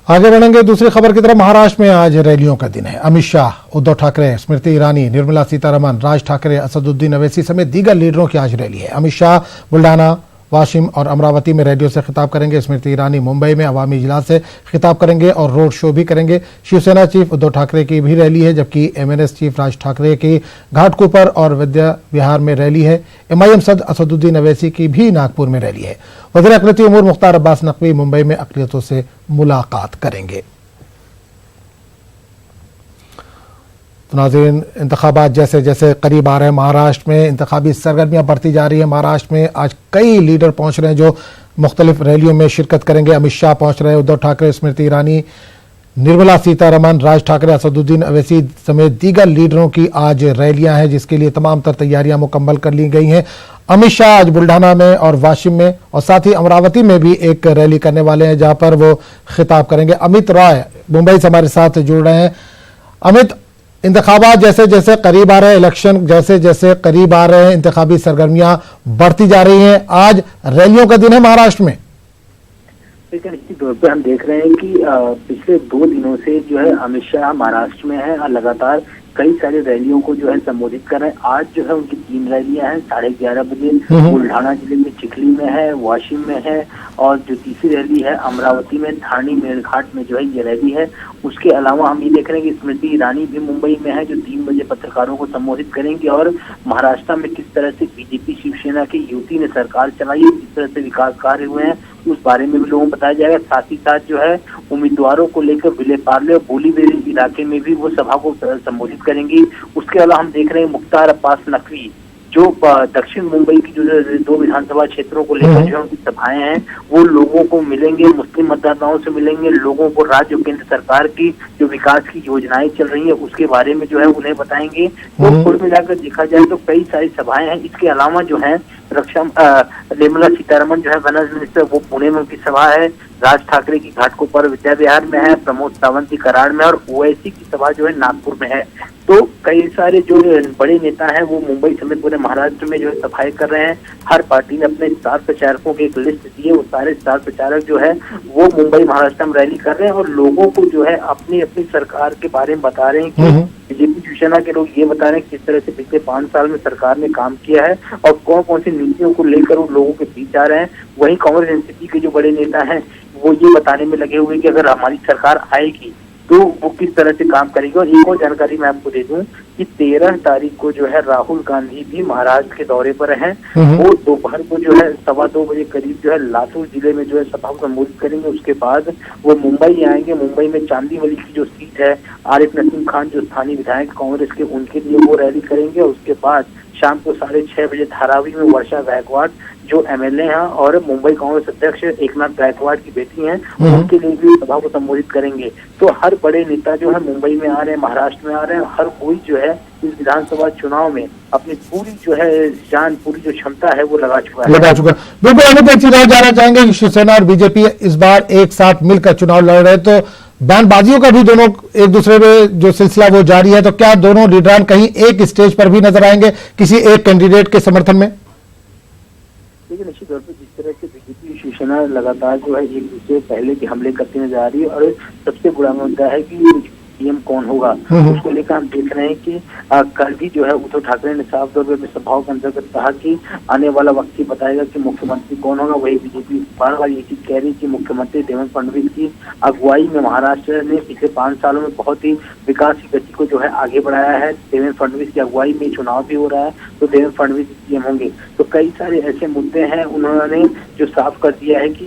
आगे बढ़ेंगे दूसरी खबर की तरफ। महाराष्ट्र में आज रैलियों का दिन है। अमित शाह, उद्धव ठाकरे, स्मृति ईरानी, निर्मला सीतारमण, राज ठाकरे, असदुद्दीन अवैसी समेत दीगर लीडरों की आज रैली है। अमित शाह बुल्ढाना, वाशिम और अमरावती में रैलियों से खिताब करेंगे। स्मृति ईरानी मुंबई में अवामी इजलास से खिताब करेंगे और रोड शो भी करेंगे। शिवसेना चीफ उद्धव ठाकरे की भी रैली है, जबकि एमएनएस चीफ राज ठाकरे की घाटकोपर और विद्या विहार में रैली है। एमआईएम सद असदुद्दीन अवैसी की भी नागपुर में रैली है। वज़ीर अक़लियती उमूर मुख्तार अब्बास नकवी मुंबई में अक़लियतों से मुलाकात करेंगे। तो नाज़रीन, इंतखाबात जैसे जैसे करीब आ रहे हैं, महाराष्ट्र में इंतखाबी सरगर्मियां बढ़ती जा रही है। महाराष्ट्र में आज कई लीडर पहुंच रहे हैं जो मुख्तलिफ रैलियों में शिरकत करेंगे। अमित शाह पहुंच रहे हैं, उद्धव ठाकरे, स्मृति ईरानी, निर्मला सीतारमण, राज ठाकरे, असदुद्दीन अवैसी समेत दीगर लीडरों की आज रैलियां हैं, जिसके लिए तमाम तर तैयारियां मुकम्मल कर ली गई हैं। अमित शाह आज बुल्ढाना में और वाशिम में और साथ ही अमरावती में भी एक रैली करने वाले हैं, जहां पर वो खिताब करेंगे। अमित रॉय मुंबई से हमारे साथ जुड़ रहे हैं। अमित, इंतखाबात जैसे जैसे करीब आ रहे हैं, इलेक्शन जैसे जैसे करीब आ रहे हैं, इंतखाबी सरगर्मियां बढ़ती जा रही हैं, आज रैलियों का दिन है महाराष्ट्र में। लेकिन इसी तौर पर हम देख रहे हैं कि पिछले 2 दिनों से जो है अमित शाह महाराष्ट्र में है और लगातार कई सारी रैलियों को जो है संबोधित कर रहे हैं। आज जो है उनकी 3 रैलियां हैं। 11:30 बजे बुल्ढाना जिले में चिखली में है, वाशिम में है और जो तीसरी रैली है अमरावती में थानी मेलघाट में जो है ये रैली है। उसके अलावा हम ये देख रहे हैं कि स्मृति ईरानी भी मुंबई में है, जो 3 बजे पत्रकारों को संबोधित करेंगी और महाराष्ट्र में किस तरह से बीजेपी शिवसेना की युति ने सरकार चलाई है, किस तरह से विकास कार्य हुए हैं, उस बारे में भी लोगों को बताया जाएगा। साथ ही साथ जो है उम्मीदवारों को लेकर विलेपार्ले और बोलीबेरी इलाके में भी वो सभा को संबोधित करेंगी। उसके अलावा हम देख रहे हैं मुख्तार अब्बास नकवी, जो दक्षिण मुंबई की जो 2 विधानसभा क्षेत्रों को लेकर जो उनकी सभाएं हैं, वो लोगों को मिलेंगे, मुस्लिम मतदाताओं से मिलेंगे, लोगों को राज्य और केंद्र सरकार की जो विकास की योजनाएं चल रही है उसके बारे में जो है उन्हें बताएंगे। तो कुल मिलाकर देखा जाए तो कई सारी सभाएं हैं। इसके अलावा जो है निर्मला सीतारमण जो है फाइनेंस मिनिस्टर, वो पुणे में उनकी सभा है। राज ठाकरे की घाटकोपर विद्या विहार में है, प्रमोद सावंत की कराड़ में और ओवैसी की सभा जो है नागपुर में है। तो कई सारे जो बड़े नेता हैं वो मुंबई समेत पूरे महाराष्ट्र में जो है सभाएं कर रहे हैं। हर पार्टी ने अपने स्टार प्रचारकों की एक लिस्ट दी है। वो सारे स्टार प्रचारक जो है वो मुंबई महाराष्ट्र में रैली कर रहे हैं और लोगों को जो है अपनी अपनी सरकार के बारे में बता रहे हैं कि बीजेपी शिवसेना के लोग ये बता रहे हैं किस तरह से पिछले 5 साल में सरकार ने काम किया है और कौन कौन सी नीतियों को लेकर वो लोगों के बीच आ रहे हैं। वहीं कांग्रेस एनसीपी के जो बड़े नेता हैं वो ये बताने में लगे हुए कि अगर हमारी सरकार आएगी तो वो किस तरह से काम करेगी। और एक और जानकारी मैं आपको दे दूं कि 13 तारीख को जो है राहुल गांधी भी महाराष्ट्र के दौरे पर हैं। वो दोपहर को जो है 2:15 बजे करीब जो है लातूर जिले में जो है सभा को संबोधित करेंगे। उसके बाद वो मुंबई आएंगे। मुंबई में चांदीवली की जो सीट है, आरिफ नसीम खान जो स्थानीय विधायक कांग्रेस के, उनके लिए वो रैली करेंगे। उसके बाद शाम को 6:30 बजे धारावी में वर्षा गायकवाड़ जो एमएलए हैं और मुंबई कांग्रेस अध्यक्ष एकनाथ गायकवाड़ की बेटी हैं, उनके लिए भी सभा को संबोधित करेंगे। तो हर बड़े नेता जो है मुंबई में आ रहे हैं, महाराष्ट्र में आ रहे हैं। हर कोई जो है इस विधानसभा चुनाव में अपनी पूरी जो है जान, पूरी जो क्षमता है वो लगा चुका है। बिल्कुल। अमित, एक चीज और जानना चाहेंगे कि शिवसेना और बीजेपी इस बार एक साथ मिलकर चुनाव लड़ रहे हैं, तो बयानबाजियों का भी दोनों एक दूसरे में जो सिलसिला वो जारी है, तो क्या दोनों लीडरान कहीं एक स्टेज पर भी नजर आएंगे किसी एक कैंडिडेट के समर्थन में? देखिए, निश्चित तौर पर जिस तरह से बीजेपी शिवसेना लगातार जो है एक दूसरे पहले के हमले करती नजर आ रही है और सबसे बुरा मुद्दा है कि पीएम कौन होगा, उसको लेकर हम देख रहे हैं कि कल भी जो है उद्धव ठाकरे ने साफ तौर पर सभाओं के अंतर्गत कहा कि आने वाला वक्त ही बताएगा कि मुख्यमंत्री कौन होगा। वही बीजेपी बार बार ये चीज कह रही कि मुख्यमंत्री देवेंद्र फडणवीस की अगुवाई में महाराष्ट्र ने पिछले 5 सालों में बहुत ही विकास की गति को जो है आगे बढ़ाया है। देवेंद्र फडणवीस की अगुवाई में चुनाव भी हो रहा है तो देवेंद्र फडणवीस पीएम होंगे। तो कई सारे ऐसे मुद्दे हैं उन्होंने जो साफ कर दिया है कि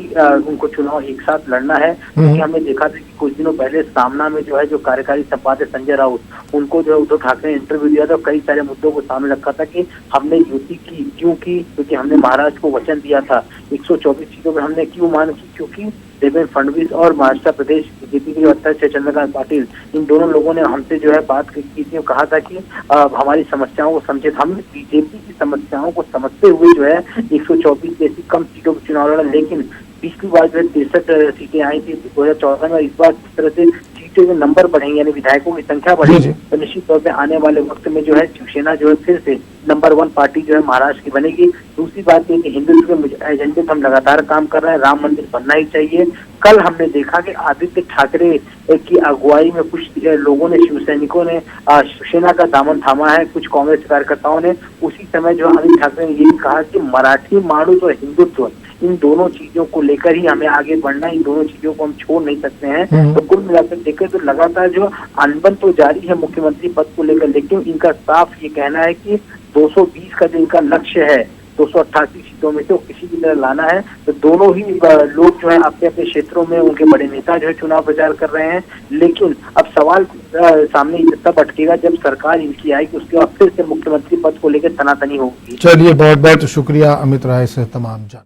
उनको चुनाव एक साथ लड़ना है। क्योंकि हमने देखा था कि कुछ दिनों पहले सामना में जो है जो कार्यकारी संपादक संजय राउत, उनको जो है उद्धव ठाकरे ने इंटरव्यू दिया था। कई सारे मुद्दों को सामने रखा था कि हमने युति की क्यों की, क्योंकि हमने महाराष्ट्र को वचन दिया था। 124 सीटों में हमने क्यों मांग की, क्योंकि देवेंद्र फडणवीस और महाराष्ट्र प्रदेश बीजेपी के अध्यक्ष चंद्रकांत पाटिल, इन दोनों लोगों ने हमसे जो है बात की थी, कहा था कि हमारी समस्याओं को समझे। हमने बीजेपी की समस्याओं को समझते हुए जो है 124 जैसी कम सीटों पर चुनाव लड़ा। लेकिन पिछली बार जो है 63 सीटें आई थी 2014 में, इस बार जिस तरह से उसके जो नंबर बढ़ेंगे यानी विधायकों की संख्या जी, बढ़ेगी जी। तो निश्चित तौर पे आने वाले वक्त में जो है शिवसेना जो है फिर से नंबर 1 पार्टी जो है महाराष्ट्र की बनेगी। दूसरी बात ये कि हिंदुत्व के एजेंडे पर हम लगातार काम कर रहे हैं, राम मंदिर बनना ही चाहिए। कल हमने देखा कि आदित्य ठाकरे की अगुवाई में कुछ लोगों ने, शिव सैनिकों ने शिवसेना का दामन थामा है, कुछ कांग्रेस कार्यकर्ताओं ने। उसी समय जो अमित ठाकरे ने ये भी कहा कि मराठी माणूस और हिंदुत्व, इन दोनों चीजों को लेकर ही हमें आगे बढ़ना है, इन दोनों चीजों को हम छोड़ नहीं सकते हैं। तो कुल मिलाकर देखें तो लगातार जो अनबन तो जारी है मुख्यमंत्री पद को लेकर, लेकिन इनका साफ ये कहना है कि 220 का जो इनका लक्ष्य है 288 सीटों में से वो किसी भी तरह लाना है। तो दोनों ही लोग जो है अपने अपने क्षेत्रों में उनके बड़े नेता जो है चुनाव प्रचार कर रहे हैं। लेकिन अब सवाल सामने तब अटकेगा जब सरकार इनकी आएगी, उसके बाद फिर से मुख्यमंत्री पद को लेकर तनातनी होगी। चलिए, बहुत बहुत शुक्रिया अमित राय से तमाम जान